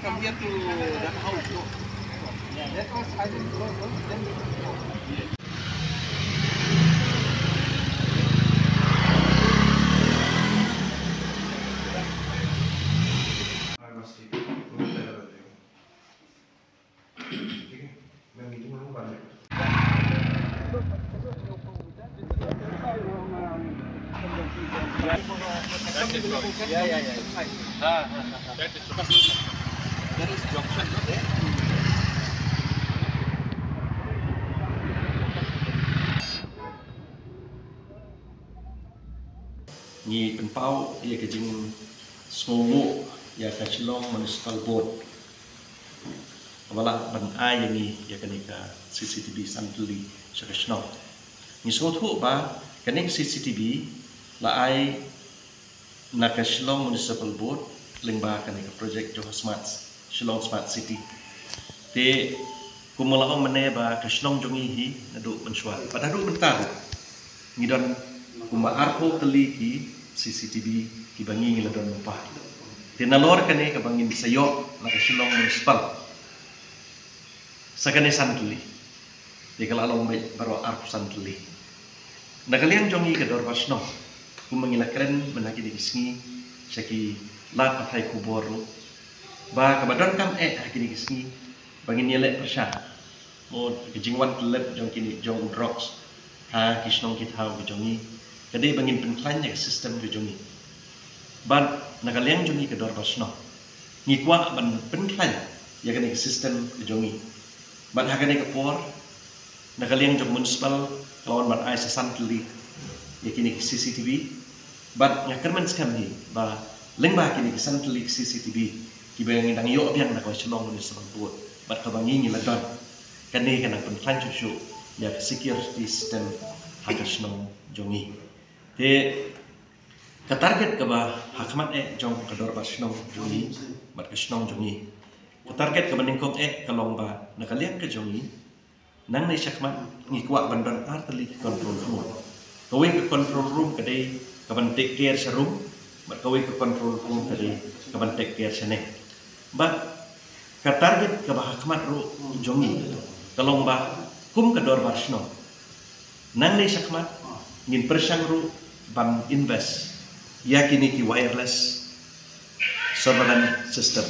from here to that house. No? Yeah, that was I didn't go. Then I must take it. ठीक है मैं मीटिंग में बाद में yeah. There is junction there. Ni penpau ia kejing smogu ia kacilong municipal board. Wala ban ai yang ni ia kenika CCTV santuli sakasno. Ni sotu ba kenik CCTV la ai nak Shillong municipal board lingba kenika project Johor Smart Shillong Smart City. Te kumala mene ba Shillong jongi hi nadu menswa. Pada du bentar. Ngidon kuma arpo teli ki CCTV ki bangi ngiladon upah. Tinalor kane ka bangin sayo na Shillong municipal. Sakane santli. Di kalalong baro arpo santli. Nakaliang jongi ka dorwasno. Kumangilakren menaki di kisngi syaki lat patai kuboru. Ba kabadon kam hakini kisngi bangin nilai persya. Mo kejingwan telep jong kini jong drox. Ha kisnong kitau ke jongi. Kadai bangin penklanya sistem ke jongi. Ban nakaliang jongi ke dorwasno. Ngikwa ban penklan ya kani sistem ke jongi. Ban hakane ke por nakaliang jong municipal lawan ban ai sesantli yakini CCTV. But ngakerman skam ni ba lengba kini santli CCTV ki bayangin dang yo biang nak Shillong municipal board but kabangi ni ladon kani kana penklan cucu ya security system haka Shillong jongi te ka target ka ba hakmat jong kador ba Shillong jongi but ka Shillong jongi ka target ka baningkong kalong ba nakaliang ka jongi nang ni syakmat ngikwa bandon arteli control room kawin ka control room kadai kapan take care sa room but kawin ka control room kadai kapan take care sa nek but ka target ka ba hakmat ro jongi kalong ba kum kador ba Shillong nang ni syakmat ngin persyang ro ban invest yakini ki wireless surveillance system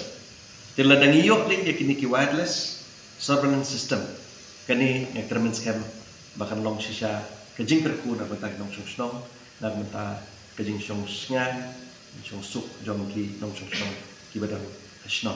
tiladang iyo ling yakini ki wireless surveillance system kani yang termin scam bahkan long sisa kejing kerku na betang nong song na benta kejing song snga song suk jom ki nong song ki badang sno